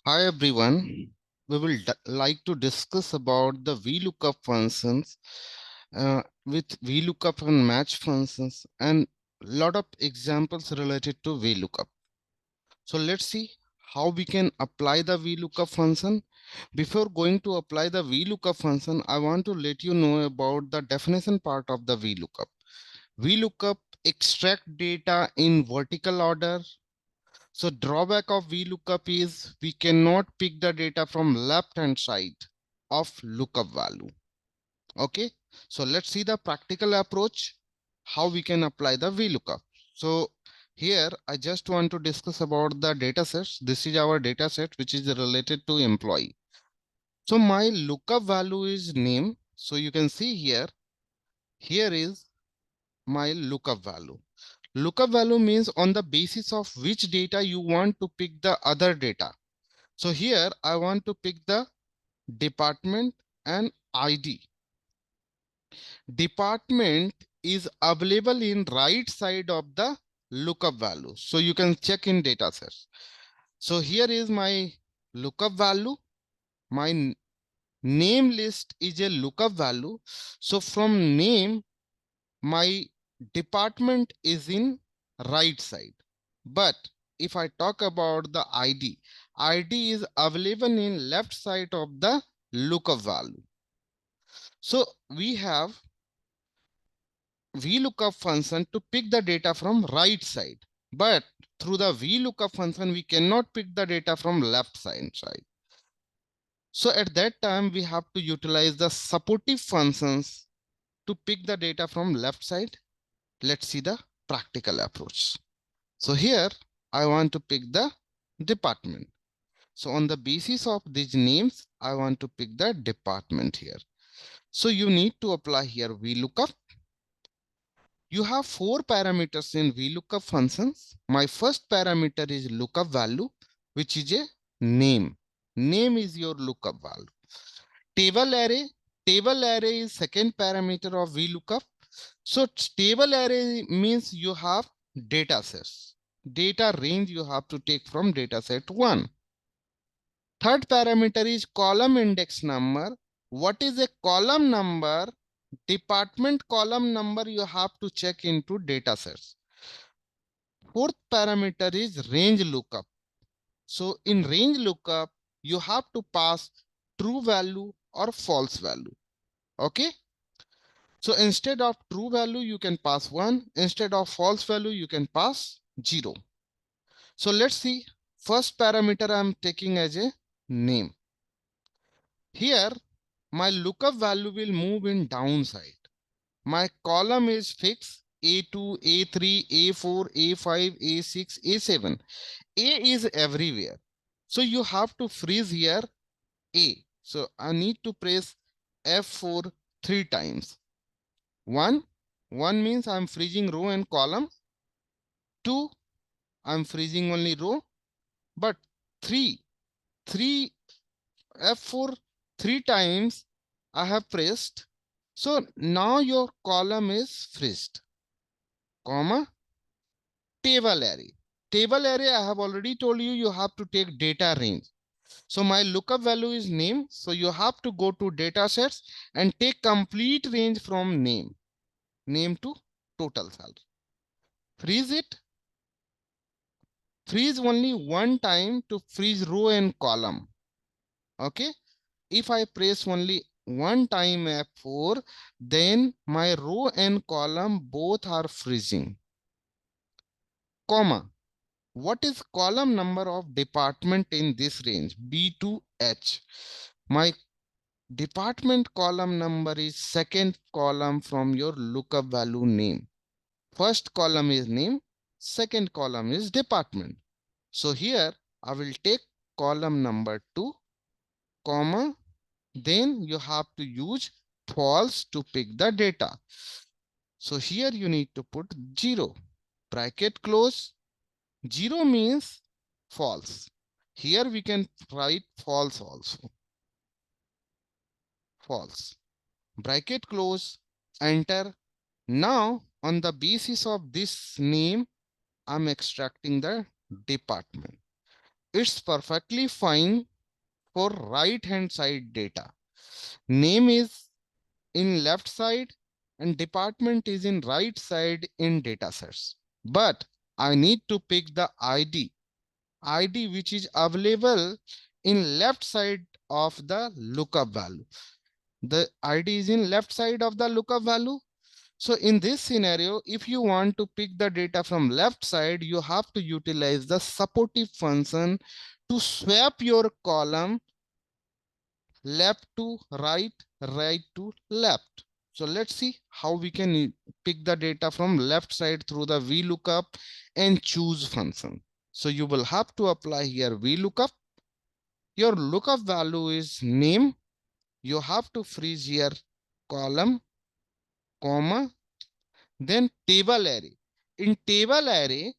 Hi everyone. We will like to discuss about the VLOOKUP functions with VLOOKUP and match functions and lot of examples related to VLOOKUP. So let's see how we can apply the VLOOKUP function. Before going to apply the VLOOKUP function, I want to let you know about the definition part of the VLOOKUP. VLOOKUP extract data in vertical order. So drawback of VLOOKUP is we cannot pick the data from left hand side of lookup value. Okay, so let's see the practical approach, how we can apply the VLOOKUP. So here I just want to discuss about the data sets. This is our data set which is related to employee. So my lookup value is name. So you can see here is my lookup value. Lookup value means on the basis of which data you want to pick the other data. So here I want to pick the department and ID. Department is available in right side of the lookup value. So you can check in data sets. So here is my lookup value. My name list is a lookup value. So from name, my department is in right side. But if I talk about the ID is available in left side of the lookup value. So we have VLOOKUP function to pick the data from right side. But through the VLOOKUP function, we cannot pick the data from left side. So at that time, we have to utilize the supportive functions to pick the data from left side. Let's see the practical approach. So here I want to pick the department. So on the basis of these names, I want to pick the department here. So you need to apply here VLOOKUP. You have four parameters in VLOOKUP functions. My first parameter is lookup value, which is a name. Name is your lookup value. Table array. Table array is second parameter of VLOOKUP. So table array means you have data sets. Data range you have to take from data set 1. Third parameter is column index number. What is a column number? Department column number you have to check into data sets. Fourth parameter is range lookup. So in range lookup, you have to pass true value or false value. Okay. So instead of true value, you can pass 1. Instead of false value, you can pass 0. So let's see. First parameter I'm taking as a name. Here, my lookup value will move in downside. My column is fixed A2, A3, A4, A5, A6, A7. A is everywhere. So you have to freeze here A. So I need to press F4 3 times. 1 means I'm freezing row and column. 2, I'm freezing only row. But 3 F4 3 times I have pressed. So now your column is freezed, comma, table array. Table array, I have already told you, you have to take data range. So my lookup value is name. So you have to go to data sets and take complete range from name to total salary. Freeze it. Freeze only one time to freeze row and column. Okay. If I press only one time F4, then my row and column both are freezing. Comma. What is column number of department in this range? B to H. My department column number is second column from your lookup value name. First column is name, second column is department. So here I will take column number 2, comma, then you have to use false to pick the data. So here you need to put 0, bracket close. 0 means false. Here we can write false also. False. Bracket close, enter. Now, on the basis of this name, I'm extracting the department. It's perfectly fine for right hand side data. Name is in left side and department is in right side in datasets. But I need to pick the ID which is available in left side of the lookup value. The ID is in left side of the lookup value. So in this scenario, if you want to pick the data from left side, you have to utilize the supportive function to swap your column left to right, right to left. So let's see how we can pick the data from left side through the VLOOKUP and choose function. So you will have to apply here VLOOKUP. Your lookup value is name. You have to freeze here column, comma, then table array. In table array,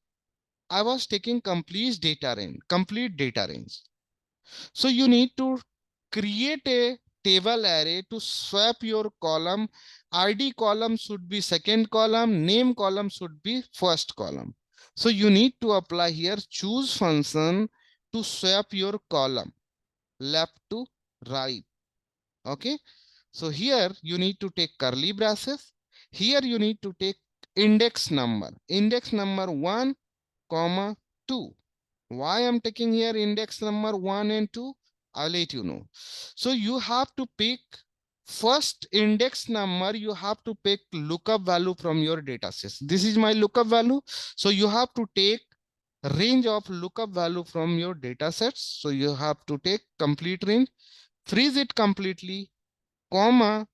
I was taking complete data range. So you need to create a table array to swap your column. ID column should be second column, name column should be first column. So you need to apply here choose function to swap your column left to right. Okay. So here you need to take curly braces. Here you need to take index number 1, comma 2. Why I'm taking here index number 1 and 2? I'll let you know. So you have to pick first index number, you have to pick lookup value from your data set. This is my lookup value. So you have to take range of lookup value from your data sets. So you have to take complete range, freeze it completely, comma,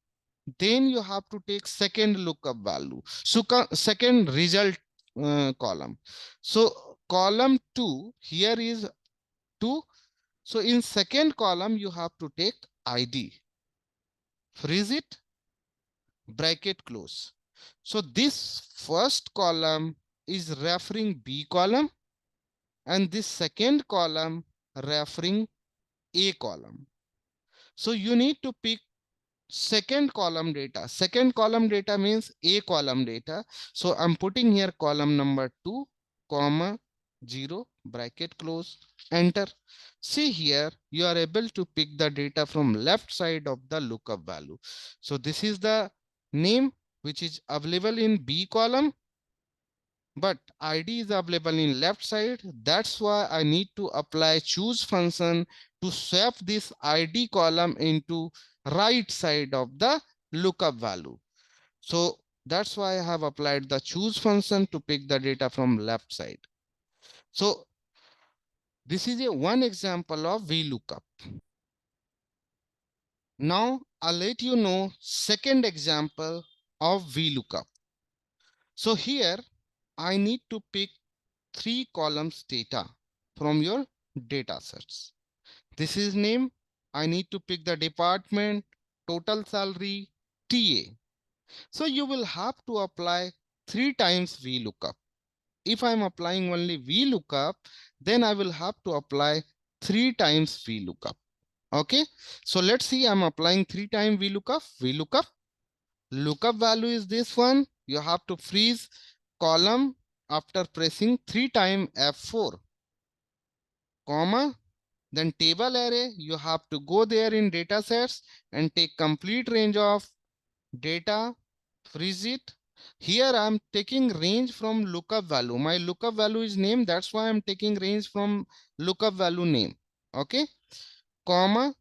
then you have to take second lookup value. So second result column. So column 2 here is 2. So in second column, you have to take ID, freeze it, bracket close. So this first column is referring B column and this second column referring A column. So you need to pick second column data. Second column data means A column data. So I'm putting here column number 2, comma 0, bracket close, enter. See here, you are able to pick the data from left side of the lookup value. So this is the name which is available in B column, but ID is available in left side. That's why I need to apply choose function to swap this ID column into right side of the lookup value. So that's why I have applied the choose function to pick the data from left side. So this is a one example of VLOOKUP. Now I'll let you know second example of VLOOKUP. So here I need to pick 3 columns data from your data sets. This is name. I need to pick the department, total salary, TA. So you will have to apply 3 times VLOOKUP. If I'm applying only VLOOKUP, then I will have to apply 3 times VLOOKUP. Okay, so let's see, I'm applying 3 times VLOOKUP. Lookup value is this one. You have to freeze column after pressing 3 times F4, comma, then table array, you have to go there in data sets and take complete range of data, freeze it. Here I'm taking range from lookup value. My lookup value is name. That's why I'm taking range from lookup value name. Okay, comma.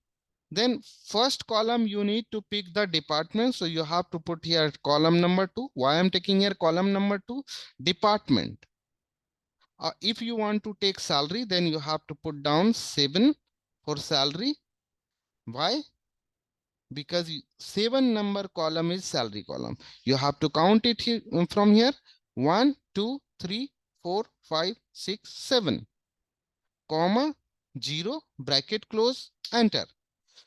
Then first column, you need to pick the department. So you have to put here column number 2. Why I'm taking here column number 2? Department. If you want to take salary, then you have to put down 7 for salary. Why? Because 7 number column is salary column. You have to count it here, from here. 1, 2, 3, 4, 5, 6, 7, comma 0, bracket close, enter.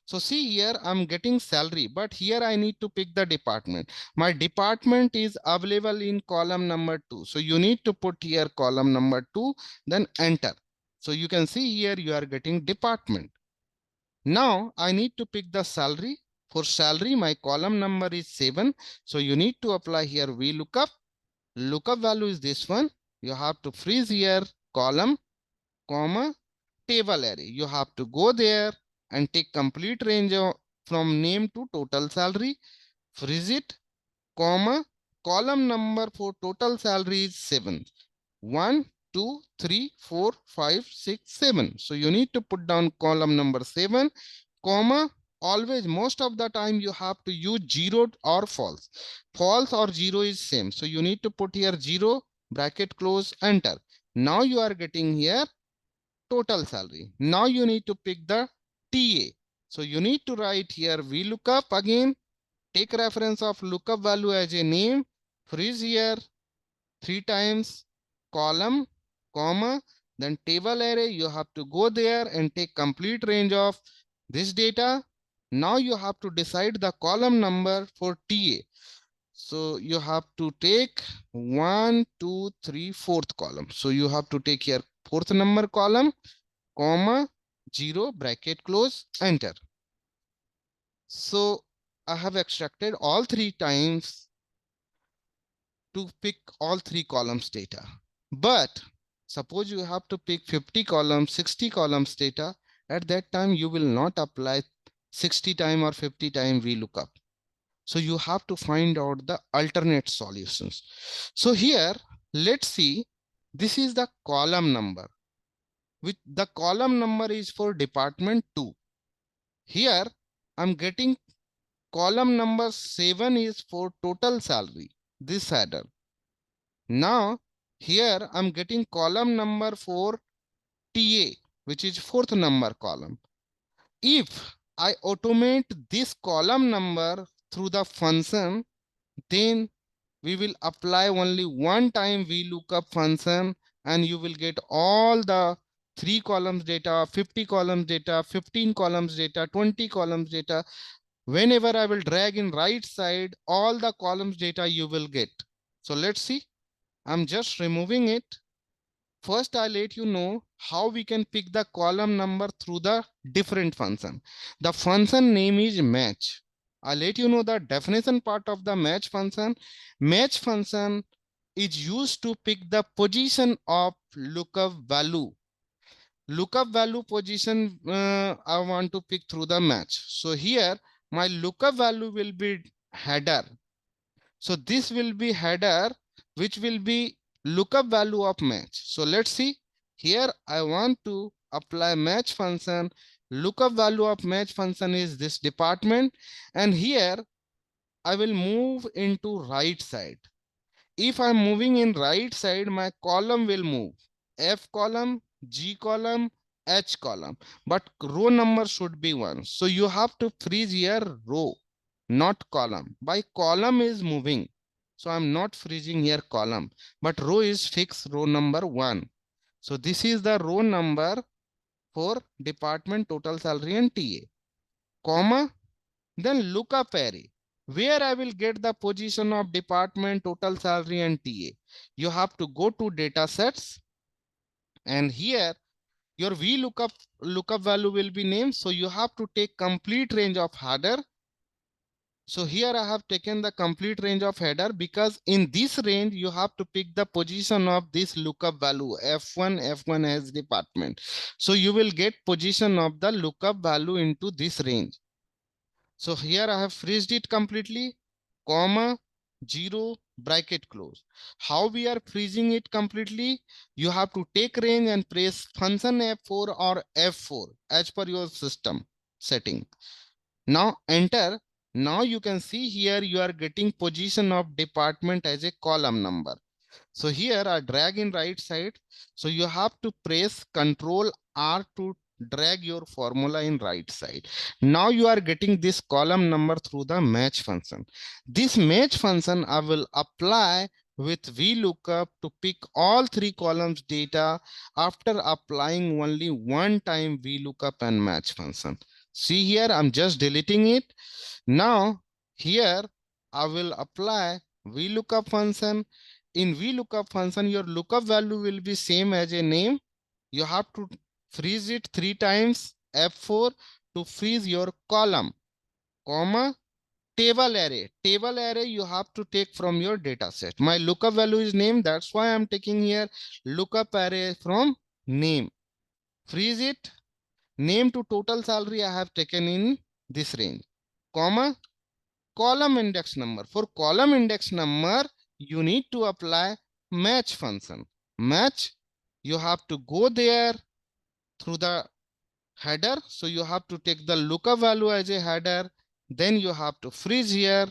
So see here, I'm getting salary, but here I need to pick the department. My department is available in column number 2. So you need to put here column number 2, then enter. So you can see here you are getting department. Now I need to pick the salary. For salary, my column number is 7. So you need to apply here VLOOKUP. Lookup value is this one. You have to freeze here column, comma, table array. You have to go there and take complete range of, from name to total salary, freeze it, comma, column number for total salary is 7. 1, 2, 3, 4, 5, 6, 7. So you need to put down column number 7, comma, always most of the time you have to use 0 or false. False or 0 is same. So you need to put here 0, bracket close, enter. Now you are getting here total salary. Now you need to pick the TA. So you need to write here VLOOKUP again. Take reference of lookup value as a name. Freeze here 3 times, column, comma, then table array. You have to go there and take complete range of this data. Now you have to decide the column number for TA. So you have to take 1, 2, 3, fourth column. So you have to take here fourth number column, comma, 0, bracket close, enter. So I have extracted all 3 times to pick all 3 columns data. But suppose you have to pick 50 columns, 60 columns data. At that time, you will not apply 60 time or 50 time VLOOKUP. So you have to find out the alternate solutions. So here, let's see, this is the column number. With the column number is for department 2. Here, I'm getting column number 7 is for total salary, this header. Now, here I'm getting column number for TA, which is fourth number column. If I automate this column number through the function, then we will apply only one time VLOOKUP function and you will get all the 3 columns data, 50 columns data, 15 columns data, 20 columns data. Whenever I will drag in right side, all the columns data you will get. So let's see. I'm just removing it. First, I'll let you know how we can pick the column number through the different function. The function name is match. I'll let you know the definition part of the match function. Match function is used to pick the position of lookup value. Lookup value position I want to pick through the match. So here my lookup value will be header. So this will be header, which will be lookup value of match. So let's see. Here I want to apply match function. Lookup value of match function is this department. And here I will move into right side. If I'm moving in right side, my column will move. F column, G column, H column. But row number should be 1. So you have to freeze here row, not column. By column is moving. So I'm not freezing here column. But row is fixed, row number 1. So this is the row number for department total salary and TA. Comma, then lookup array, where I will get the position of department, total salary and TA. You have to go to data sets and here your lookup value will be named. So you have to take complete range of header. So here I have taken the complete range of header because in this range you have to pick the position of this lookup value F1 as department. So you will get position of the lookup value into this range. So here I have freezed it completely, comma, 0, bracket close. How we are freezing it completely? You have to take range and press function F4 or F4 as per your system setting. Now enter. Now you can see here you are getting position of department as a column number. So here I drag in right side. So you have to press Ctrl R to drag your formula in right side. Now you are getting this column number through the match function. This match function I will apply with VLOOKUP to pick all 3 columns data after applying only one time VLOOKUP and match function. See here, I'm just deleting it. Now here I will apply VLOOKUP function. In VLOOKUP function, your lookup value will be same as a name. You have to freeze it 3 times, F4 to freeze your column, comma, table array. Table array you have to take from your data set. My lookup value is name. That's why I'm taking here lookup array from name. freeze it. Name to total salary I have taken in this range, comma, column index number. For column index number, you need to apply match function. Match, you have to go there through the header. So you have to take the lookup value as a header. Then you have to freeze here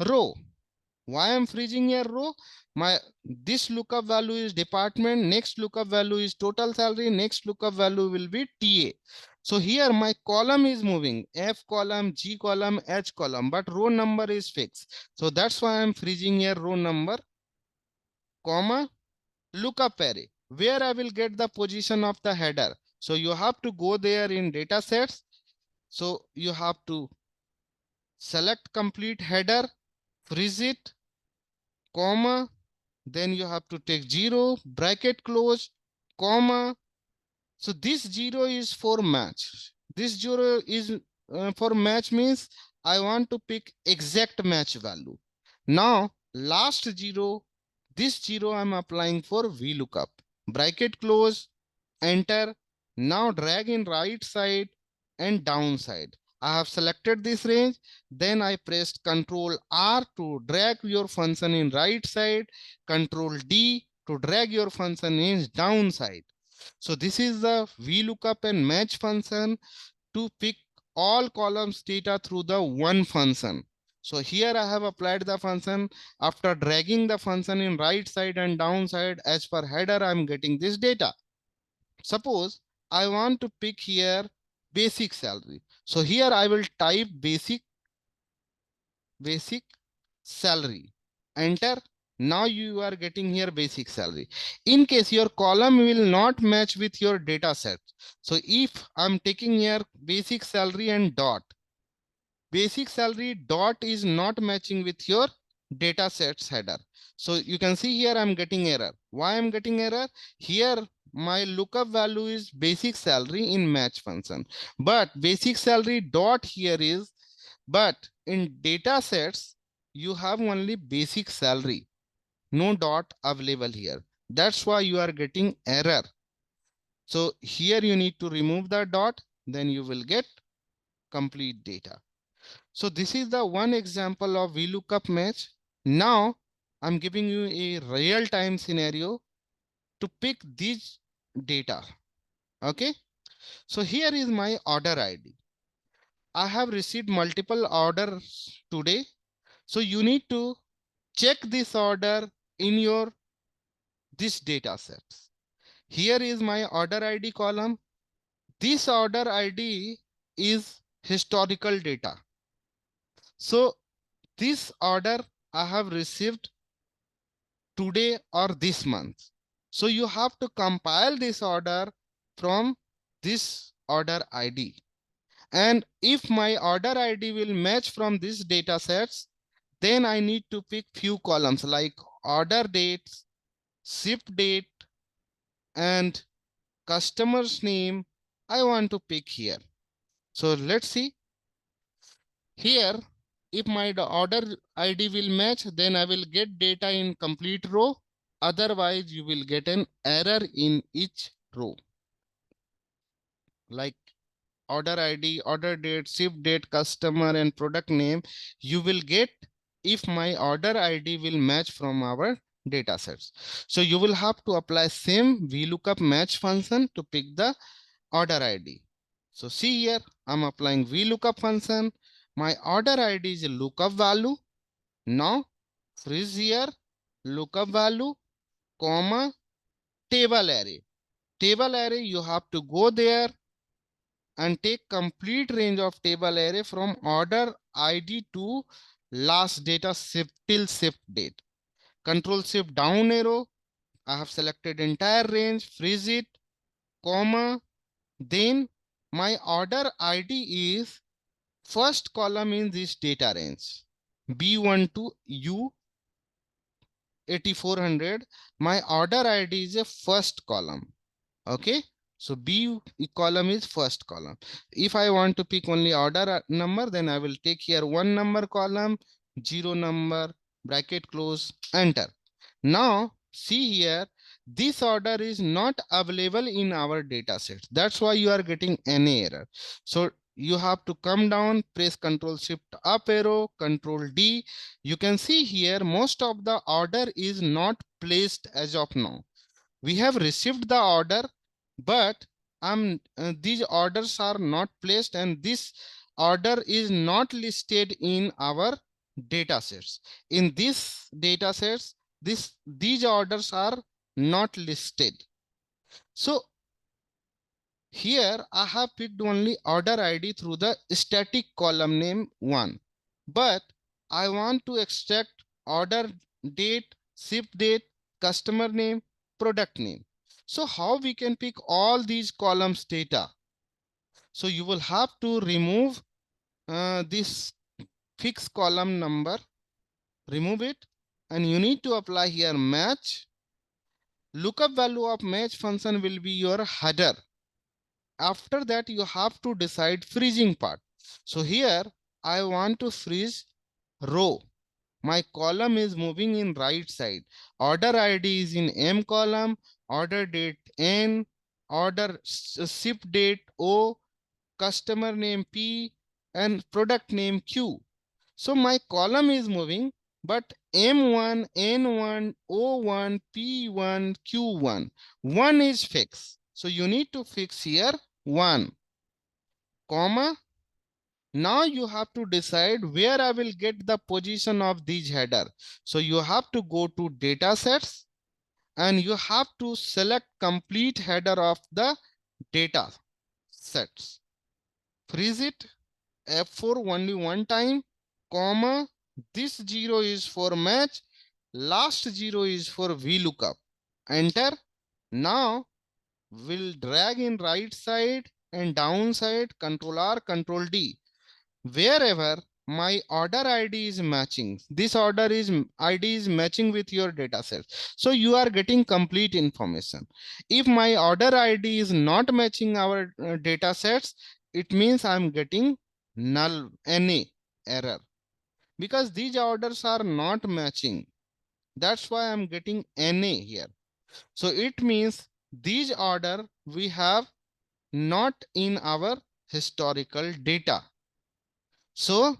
row. Why I'm freezing here row? My this lookup value is department, next lookup value is total salary, next lookup value will be TA. So here my column is moving, F column, G column, H column, but row number is fixed. So that's why I'm freezing here row number, comma, lookup array, where I will get the position of the header. So you have to go there in data sets. So you have to select complete header, freeze it, comma, then you have to take 0, bracket close, comma. So this 0 is for match. This 0 is for match means I want to pick exact match value. Now last 0, this 0 I'm applying for VLOOKUP. Bracket close, enter. Now drag in right side and down side. I have selected this range. Then I pressed Ctrl R to drag your function in right side, Ctrl D to drag your function in down side. So this is the VLOOKUP and match function to pick all columns data through the one function. So here I have applied the function. After dragging the function in right side and down side as per header, I'm getting this data. Suppose I want to pick here basic salary. So here I will type basic salary. Enter. Now you are getting here basic salary. In case your column will not match with your data set. So if I'm taking here basic salary and dot, basic salary dot is not matching with your data sets header. So you can see here I'm getting error. Why I'm getting error? Here my lookup value is basic salary in match function, but basic salary dot here is, but in data sets you have only basic salary, no dot available here. That's why you are getting error. So here you need to remove the dot, then you will get complete data. So this is the one example of VLOOKUP match. Now I'm giving you a real-time scenario to pick these data. Okay. So here is my order ID. I have received multiple orders today. So you need to check this order in your this data sets. Here is my order ID column. This order ID is historical data. So this order I have received today or this month. So you have to compile this order from this order ID. And if my order ID will match from these data sets, then I need to pick few columns like order dates, ship date, and customer's name. I want to pick here. So let's see here. If my order ID will match, then I will get data in complete row. Otherwise, you will get an error in each row. Like order ID, order date, ship date, customer, and product name, you will get if my order ID will match from our data sets. So you will have to apply same VLOOKUP match function to pick the order ID. So see here, I'm applying VLOOKUP function. My order ID is a lookup value. Now freeze here, lookup value, comma, table array. Table array, you have to go there and take complete range of table array from order ID to last data shift till shift date. Control shift down arrow. I have selected entire range, freeze it, comma. Then my order ID is first column in this data range. B1 to U8400. My order ID is a first column. Okay. So B column is first column. If I want to pick only order number, then I will take here 1 number column, 0 number, bracket close, enter. Now see here, this order is not available in our data set. That's why you are getting any error. So you have to come down, press Control Shift up arrow, Control D. You can see here most of the order is not placed as of now. We have received the order, but these orders are not placed, and this order is not listed in our data sets. In this data sets, these orders are not listed. So here I have picked only order ID through the static column name 1, but I want to extract order date, ship date, customer name, product name. So how we can pick all these columns data? So you will have to remove this fixed column number, remove it, and you need to apply here match. Lookup value of match function will be your header. After that, you have to decide freezing part. So here I want to freeze row. My column is moving in right side. Order ID is in M column, order date N, order ship date O, customer name P, and product name Q. So my column is moving, but M1, N1, O1, P1, Q1. 1 is fixed. So you need to fix here 1, comma. Now you have to decide where I will get the position of these header. So you have to go to data sets and you have to select complete header of the data sets. Freeze it, F4 only one time, comma, this 0 is for match, last 0 is for VLOOKUP. Enter. Now we'll drag in right side and down side, Control R, Control D. Wherever my order ID is matching, this order is ID is matching with your data set. So you are getting complete information. If my order ID is not matching our data sets, it means I'm getting null, any error, because these orders are not matching. That's why I'm getting NA here. So it means these order we have not in our historical data. So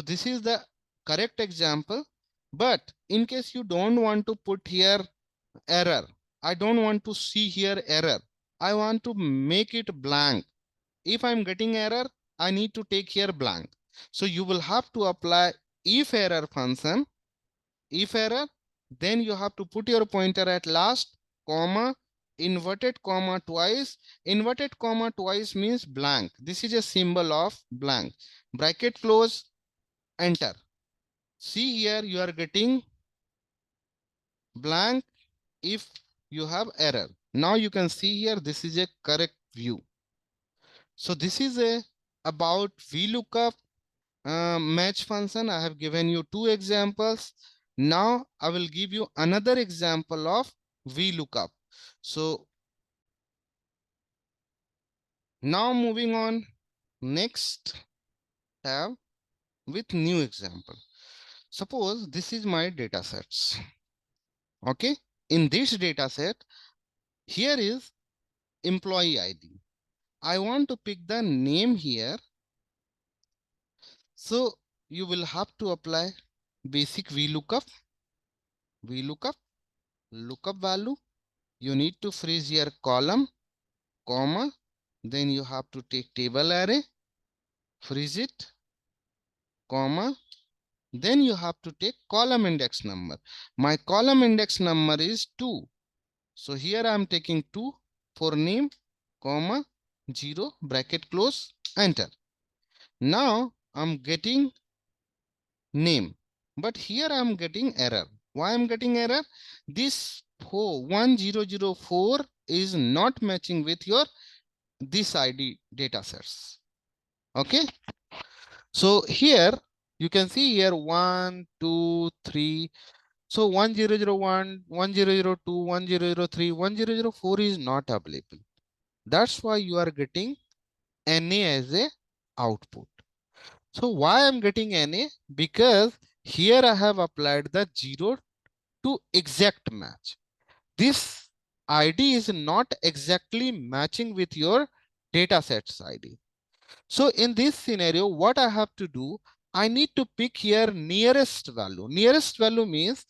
this is the correct example. But in case you don't want to put here error, I don't want to see here error, I want to make it blank. If I'm getting error, I need to take here blank. So you will have to apply if error function. If error, then you have to put your pointer at last, comma, inverted comma twice. Inverted comma twice means blank. This is a symbol of blank. Bracket close, enter. See here, you are getting blank if you have error. Now you can see here, this is a correct view. So this is about VLOOKUP match function. I have given you 2 examples. Now I will give you another example of VLOOKUP. So now moving on, next tab with new example. Suppose this is my data sets. Okay, in this data set, here is employee ID. I want to pick the name here. So you will have to apply basic VLOOKUP, lookup value. You need to freeze your column, comma, then you have to take table array, freeze it, comma, then you have to take column index number. My column index number is 2. So here I am taking 2 for name, comma, 0, bracket close, enter. Now I'm getting name, but here I'm getting error. Why I'm getting error? This 1004 is not matching with your this ID data sets. Okay, so here you can see here 1 2 3. So 1001, 1002, 1003, 1004 is not available. That's why you are getting NA as a output. So why I'm getting NA? Because here I have applied the 0 to exact match. this ID is not exactly matching with your datasets ID. So in this scenario, what I have to do, I need to pick here nearest value. Nearest value means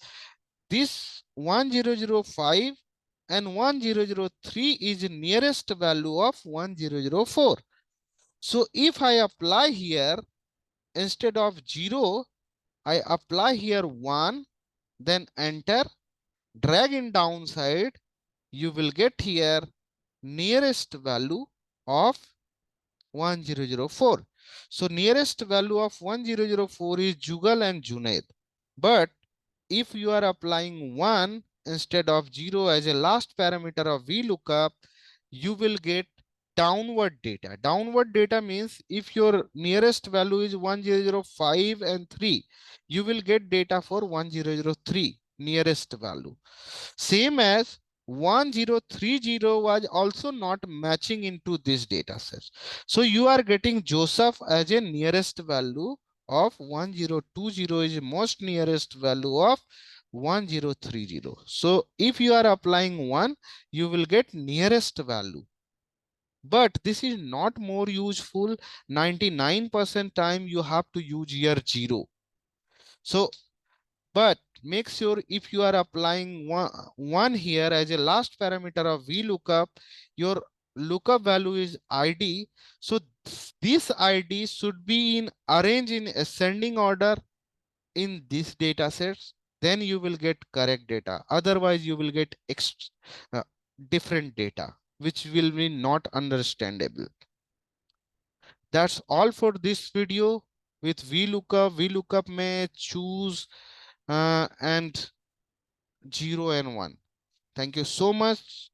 this 1005 and 1003 is nearest value of 1004. So if I apply here, instead of 0, I apply here 1, then enter, drag in downside, you will get here nearest value of 1004. So nearest value of 1004 is Jugal and Junaid. But if you are applying 1 instead of 0 as a last parameter of VLOOKUP, you will get downward data. Downward data means if your nearest value is 1005 and 3, you will get data for 1003 nearest value. Same as 1030 was also not matching into this data set. So you are getting Joseph as a nearest value of 1020 is most nearest value of 1030. So if you are applying 1, you will get nearest value. But this is not more useful. 99% time you have to use here 0. So but make sure if you are applying one here as a last parameter of VLOOKUP, your lookup value is ID. So this ID should be in arranged in ascending order in these data sets. Then you will get correct data. Otherwise, you will get uh, different data, which will be not understandable. That's all for this video with VLOOKUP. VLOOKUP may choose and 0 and 1. Thank you so much.